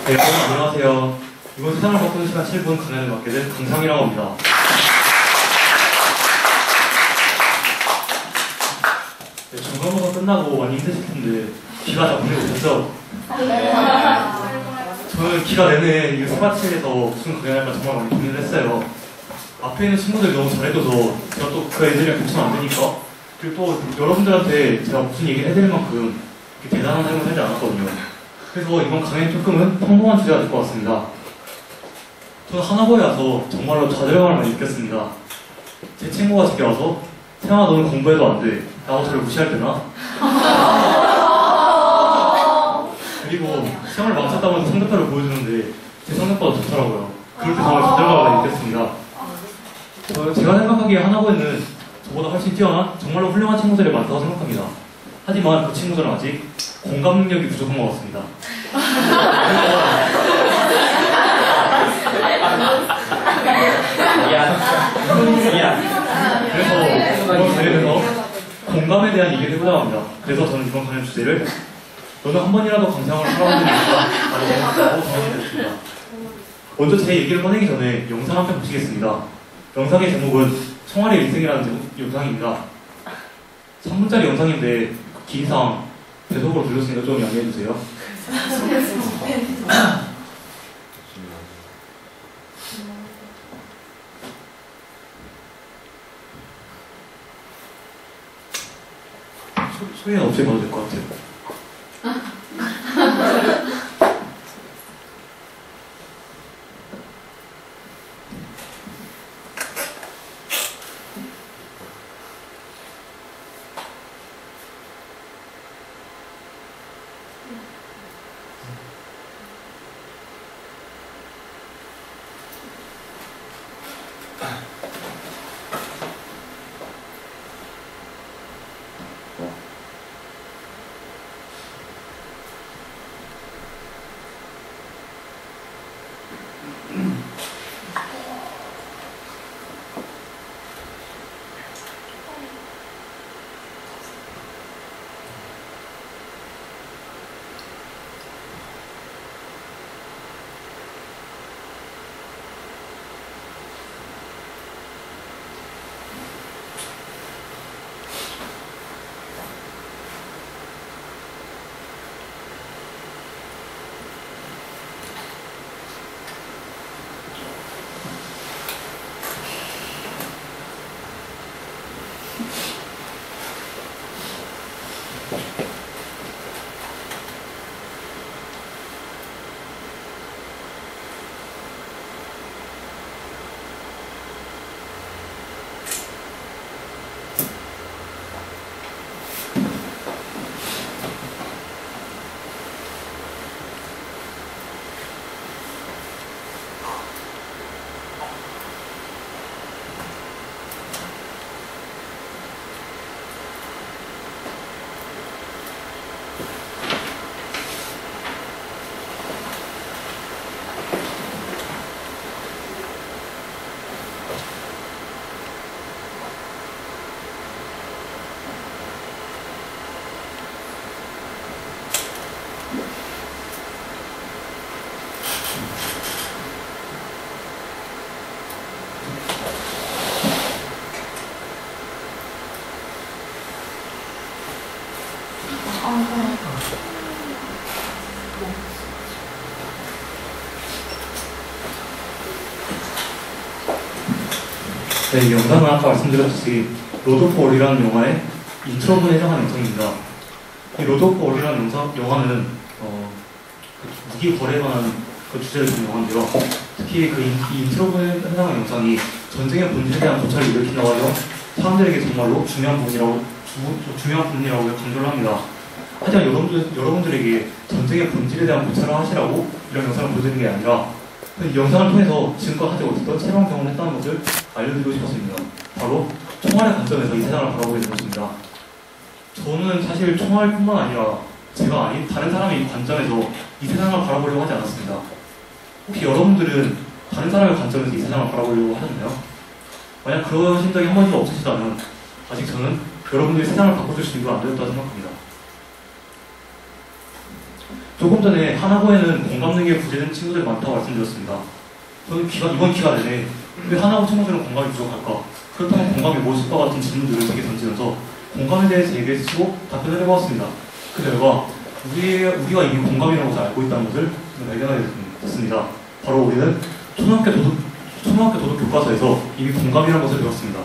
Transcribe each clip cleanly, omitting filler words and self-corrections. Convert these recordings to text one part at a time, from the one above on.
네, 여러분 안녕하세요. 이번 세상을 바꾸는 시간 7분 강연을 맡게 된 강상이라고 합니다. 네, 중간고사 끝나고 많이 힘드실 텐데 비가 잡히고 오셨죠? 네. 저는 기가 내내 이 스마트에서 무슨 강연할까 정말 많이 고민을 했어요. 앞에 있는 친구들이 너무 잘해줘서 제가 또 그 애들이랑 겹치면 안 되니까, 그리고 또 여러분들한테 제가 무슨 얘기를 해드릴 만큼 대단한 삶을 살지 않았거든요. 그래서 이번 강연 조금은 평범한 주제가 될 것 같습니다. 저는 하나고에 와서 정말로 좌절감을 많이 느꼈습니다. 제 친구가 제게 와서 태영아 너는 공부해도 안 돼. 나도 저를 무시할 때나? 그리고 시험을 망쳤다면서 성적표를 보여주는데 제 성적보다 좋더라고요. 그럴 때 정말 좌절감을 많이 느꼈습니다. 제가 생각하기에 하나고에는 저보다 훨씬 뛰어난 정말로 훌륭한 친구들이 많다고 생각합니다. 하지만 그 친구들은 아직 공감 능력이 부족한 것 같습니다. 그래서 이번 강연에서 공감에 대한 얘기를 해보자고 합니다. 그래서 저는 이번 강연 주제를 너는 한 번이라도 감상을 살아본 적이 있다 라고 정하게 됐습니다. 먼저 제 얘기를 꺼내기 전에 영상 한 편 보시겠습니다. 영상의 제목은 청아리의 인생이라는 영상입니다. 3분짜리 영상인데 기상 배속으로 들렸으니까 좀 양해해주세요. 소리는 없이 봐도 될 것 같아요. 네, 이 영상은 아까 말씀드렸듯이 로드 오브 올이라는 영화의 인트로분에 해당하는 영상입니다. 이 로드 오브 올이라는 영화는 무기 거래에 관한 그 주제를 둔 영화인데요. 특히 그 이 인트로분에 해당하는 영상이 전쟁의 본질에 대한 고찰을 일으킨다고 해서 사람들에게 정말로 중요한 부분이라고 강조를 합니다. 하지만 여러분들에게 전쟁의 본질에 대한 고찰을 하시라고 이런 영상을 보여드리는 게 아니라 이 영상을 통해서 지금껏 하지 못했던 새로운 경험을 했다는 것을 알려드리고 싶었습니다. 바로 총알의 관점에서 이 세상을 바라보게 된 것입니다. 저는 사실 총알뿐만 아니라 제가 아닌 다른 사람의 관점에서 이 세상을 바라보려고 하지 않았습니다. 혹시 여러분들은 다른 사람의 관점에서 이 세상을 바라보려고 하셨나요? 만약 그러신 적이 한 번도 없으시다면 아직 저는 여러분들이 세상을 바꿔줄 준비가 안 되었다고 생각합니다. 조금 전에 하나고에는 공감 능력이 부재된 친구들이 많다고 말씀드렸습니다. 저는 이번 기간 내내 왜 하나고 친구들은 공감이 부족할까? 그렇다면 공감이 무엇일까? 같은 질문들을 제게 던지면서 공감에 대해서 얘기를 쓰고 답변을 해보았습니다. 그 결과 우리가 이미 공감이라는 것을 알고 있다는 것을 발견하게 됐습니다. 바로 우리는 초등학교 도덕 교과서에서 이미 공감이라는 것을 배웠습니다.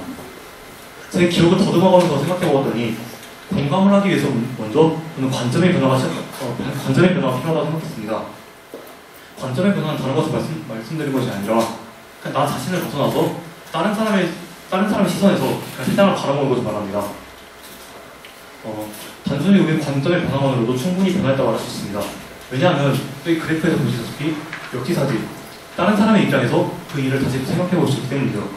제 기억을 더듬어가면서 생각해보았더니 공감을 하기 위해서 먼저 저는 관점의 변화가 필요하다고 생각했습니다. 관점의 변화는 다른 것을 말씀드린 것이 아니라 그냥 나 자신을 벗어나서 다른 사람의 시선에서 그냥 세상을 바라보는 것을 말합니다. 단순히 우리 관점의 변화만으로도 충분히 변화했다고 말할 수 있습니다. 왜냐하면 이 그래프에서 보시다시피 역지사지, 다른 사람의 입장에서 그 일을 다시 생각해 볼 수 있기 때문이죠.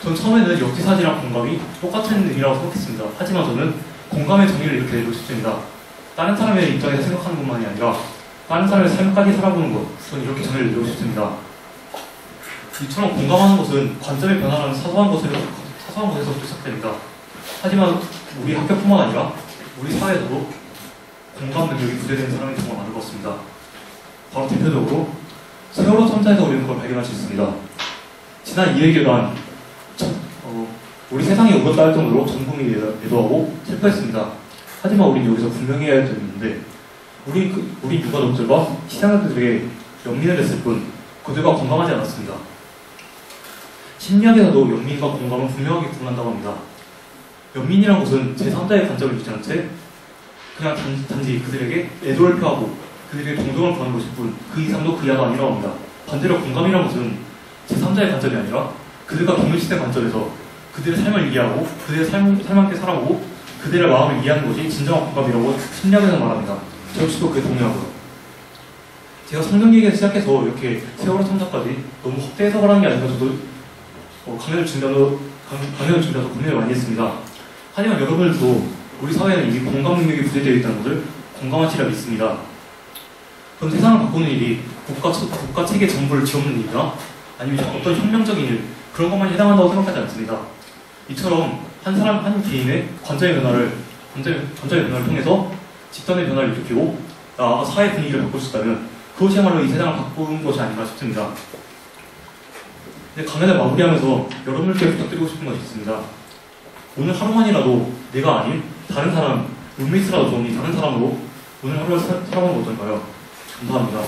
전 처음에는 역지사지랑 공감이 똑같은 의미라고 생각했습니다. 하지만 저는 공감의 정의를 이렇게 내고 싶습니다. 다른 사람의 입장에서 생각하는 것만이 아니라 다른 사람의 삶까지 살아보는 것, 저는 이렇게 정의를 내고 싶습니다. 이처럼 공감하는 것은 관점의 변화라는 사소한 것에서부터 시작됩니다. 하지만 우리 학교뿐만 아니라 우리 사회에서도 공감 능력이 부재되는 사람이 정말 많은 것 같습니다. 바로 대표적으로 세월호 참사에서 우리는 그걸 발견할 수 있습니다. 지난 2일기간 우리 세상이 울었다 할 정도로 전 국민이 애도하고 슬퍼했습니다. 하지만 우리는 여기서 분명히 해야 할 점이 있는데 우리 유가족들과 시장들에게 연민을 했을 뿐 그들과 공감하지 않았습니다. 심리학에서도 연민과 공감은 분명하게 구분한다고 합니다. 연민이란 것은 제3자의 관점을 두지 않은 채 그냥 단지 그들에게 애도를 표하고 그들에게 동정을 구하는 것일 뿐 그 이상도 그 이하도 아니라고 합니다. 반대로 공감이란 것은 제3자의 관점이 아니라 그들과 동일시된 관점에서 그들의 삶을 이해하고 그들의 삶 함께 살아보고 그들의 마음을 이해하는 것이 진정한 공감이라고 심리학에서 말합니다. 저 역시도 그에 동의하고요. 제가 성경 얘기에서 시작해서 이렇게 세월호 참사까지 너무 헛되이 해석을 하는 게 아닌가 저도 강연을 준비하면서 고민을 많이 했습니다. 하지만 여러분들도 우리 사회는 이미 공감 능력이 부재되어 있다는 것을 공감하시리라 믿습니다. 그럼 세상을 바꾸는 일이 국가 체계 전부를 뒤엎는 일이나 아니면 어떤 혁명적인 일 그런 것만 해당한다고 생각하지 않습니다. 이처럼 한 개인의 관점의 변화를 통해서 집단의 변화를 일으키고 나아가 사회 분위기를 바꿀 수 있다면 그것이야말로 이 세상을 바꾸는 것이 아닌가 싶습니다. 강연을 마무리하면서 여러분들께 부탁드리고 싶은 것이 있습니다. 오늘 하루만이라도 내가 아닌 다른 사람, 룸메이트라도 좋으니 다른 사람으로 오늘 하루를 살아보는 건 어떨까요? 감사합니다.